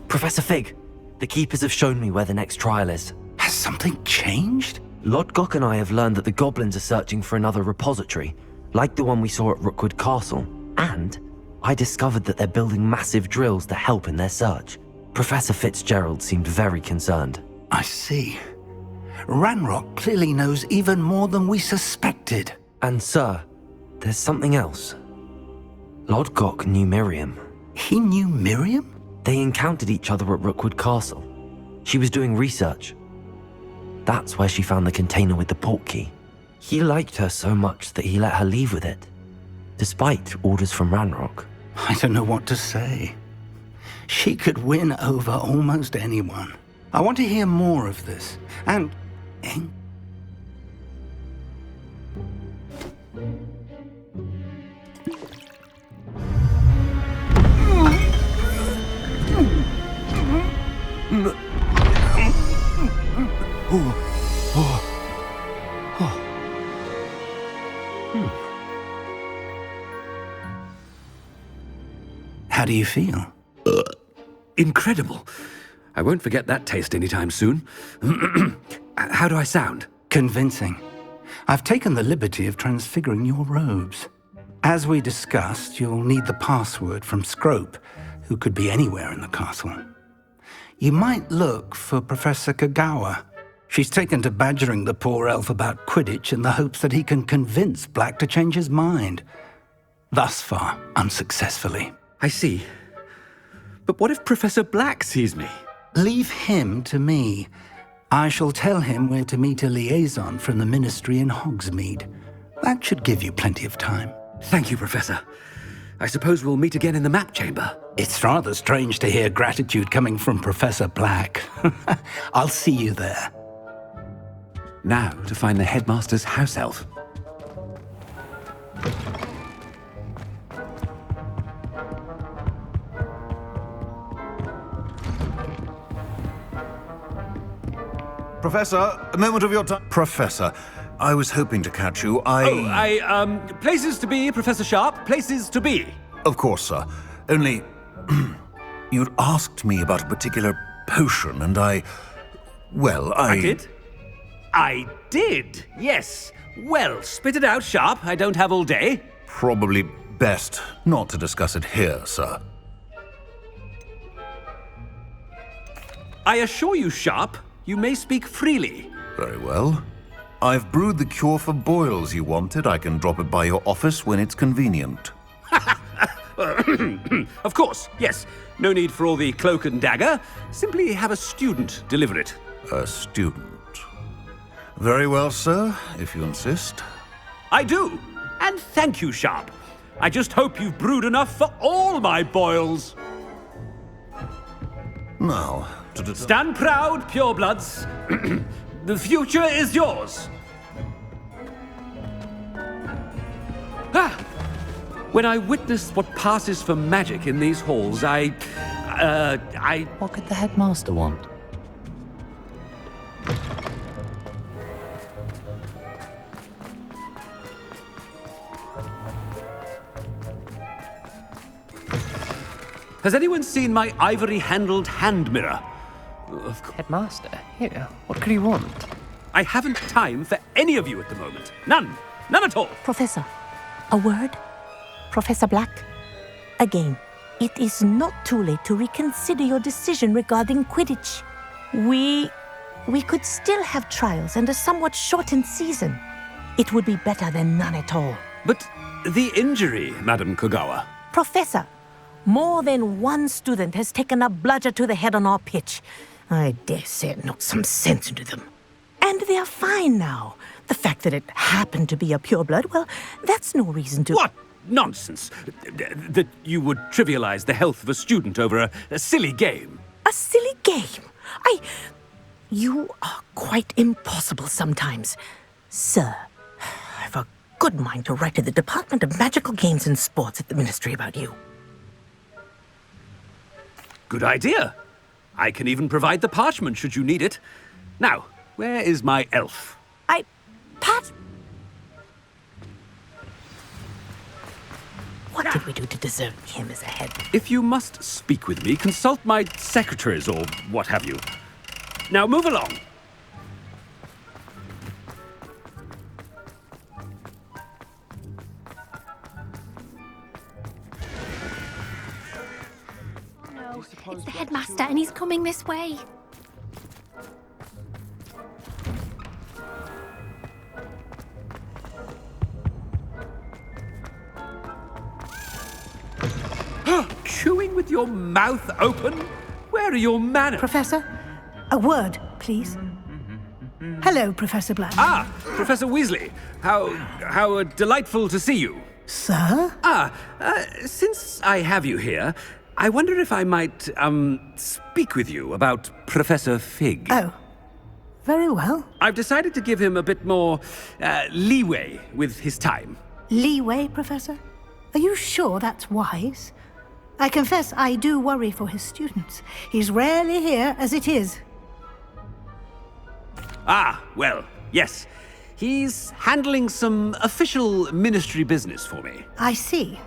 Professor Fig, the Keepers have shown me where the next trial is. Has something changed? Lodgok and I have learned that the goblins are searching for another repository, like the one we saw at Rookwood Castle. And I discovered that they're building massive drills to help in their search. Professor Fitzgerald seemed very concerned. I see. Ranrock clearly knows even more than we suspected. And sir, there's something else. Lodgok knew Miriam. He knew Miriam? They encountered each other at Rookwood Castle. She was doing research. That's where she found the container with the portkey. He liked her so much that he let her leave with it, despite orders from Ranrock. I don't know what to say. She could win over almost anyone. I want to hear more of this. And... How do you feel? Incredible. I won't forget that taste anytime soon. How do I sound? Convincing. I've taken the liberty of transfiguring your robes. As we discussed, you'll need the password from Scrope, who could be anywhere in the castle. You might look for Professor Kogawa. She's taken to badgering the poor elf about Quidditch in the hopes that he can convince Black to change his mind. Thus far, unsuccessfully. I see. But what if Professor Black sees me? Leave him to me. I shall tell him where to meet a liaison from the Ministry in Hogsmeade. That should give you plenty of time. Thank you, Professor. I suppose we'll meet again in the map chamber. It's rather strange to hear gratitude coming from Professor Black. I'll see you there. Now to find the headmaster's house elf. Professor, a moment of your time. Professor, I was hoping to catch you. Places to be, Professor Sharp, places to be. Of course, sir. Only, you'd asked me about a particular potion, and I did? I did, yes. Well, spit it out, Sharp. I don't have all day. Probably best not to discuss it here, sir. I assure you, Sharp, you may speak freely. Very well. I've brewed the cure for boils you wanted. I can drop it by your office when it's convenient. Of course, yes. No need for all the cloak and dagger. Simply have a student deliver it. A student. Very well, sir, if you insist. I do. And thank you, Sharp. I just hope you've brewed enough for all my boils. Now, Stand proud, purebloods. The future is yours. When I witness what passes for magic in these halls, I... What could the headmaster want? Has anyone seen my ivory-handled hand mirror? Headmaster? Here, what could he want? I haven't time for any of you at the moment. None. None at all. Professor, a word? Professor Black? Again, it is not too late to reconsider your decision regarding Quidditch. We could still have trials and a somewhat shortened season. It would be better than none at all. But the injury, Madam Kogawa. Professor, more than one student has taken a bludger to the head on our pitch. I dare say it knocked some sense into them. And they're fine now. The fact that it happened to be a pureblood, well, that's no reason to... What nonsense! That you would trivialize the health of a student over a silly game. A silly game? You are quite impossible sometimes. Sir, I've a good mind to write to the Department of Magical Games and Sports at the Ministry about you. Good idea. I can even provide the parchment should you need it. Now, where is my elf? What did we do to deserve him as a head? If you must speak with me, consult my secretaries or what have you. Now move along. No, it's the headmaster and he's coming this way. Chewing with your mouth open? Where are your manners? Professor, a word, please. Hello, Professor Black. Ah, Professor Weasley. How delightful to see you. Sir? Since I have you here, I wonder if I might, speak with you about Professor Fig. Oh, very well. I've decided to give him a bit more, leeway with his time. Leeway, Professor? Are you sure that's wise? I confess I do worry for his students. He's rarely here as it is. Ah, well, yes. He's handling some official ministry business for me. I see.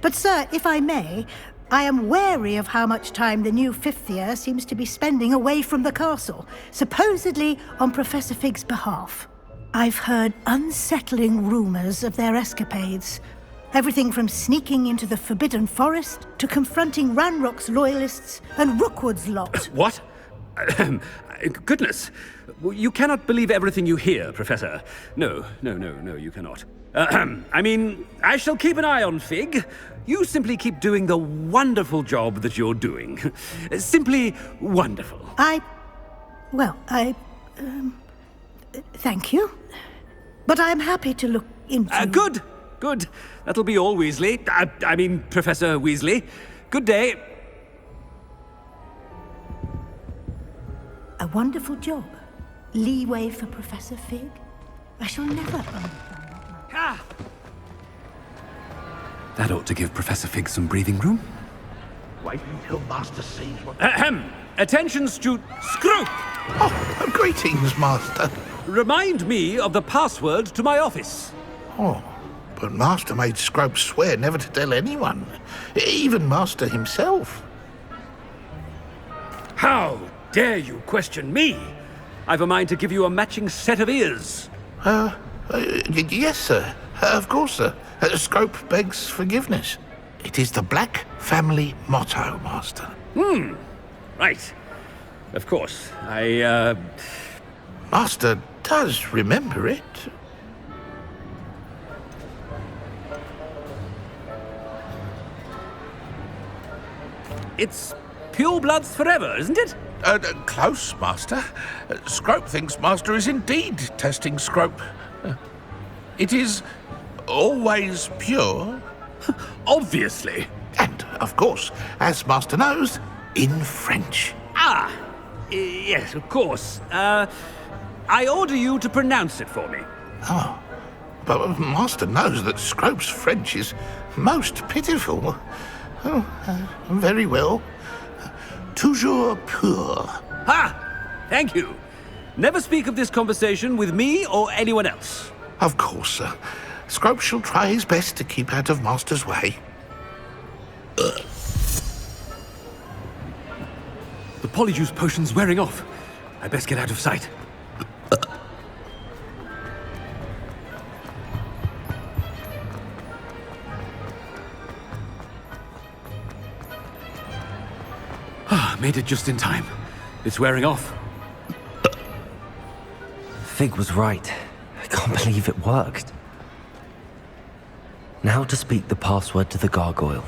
But, sir, if I may, I am wary of how much time the new fifth year seems to be spending away from the castle, supposedly on Professor Fig's behalf. I've heard unsettling rumors of their escapades. Everything from sneaking into the Forbidden Forest to confronting Ranrock's loyalists and Rookwood's lot. What? Goodness. You cannot believe everything you hear, Professor. No, you cannot. I mean, I shall keep an eye on Fig. You simply keep doing the wonderful job that you're doing. Simply wonderful. Thank you. But I'm happy to look into... Good. That'll be all, Weasley. I mean, Professor Weasley. Good day. A wonderful job. Leeway for Professor Fig. I shall never understand that. That ought to give Professor Fig some breathing room. Wait until Master sees what... Attention, Scrope! Oh, greetings, Master. Remind me of the password to my office. Oh, but Master made Scrope swear never to tell anyone, even Master himself. How dare you question me? I've a mind to give you a matching set of ears. Yes, sir. Of course, sir. Scrope begs forgiveness. It is the Black family motto, Master. Right. Of course. Master does remember it. It's pure bloods forever, isn't it? Close, Master. Scrope thinks Master is indeed testing Scrope. It is always pure. Obviously. And, of course, as Master knows, in French. Yes, of course. I order you to pronounce it for me. Oh, but Master knows that Scrope's French is most pitiful. Oh, very well. Toujours pur. Thank you. Never speak of this conversation with me or anyone else. Of course, sir. Scrope shall try his best to keep out of Master's way. The Polyjuice potion's wearing off. I best get out of sight. Made it just in time. It's wearing off. Fig was right. I can't believe it worked. Now to speak the password to the gargoyle.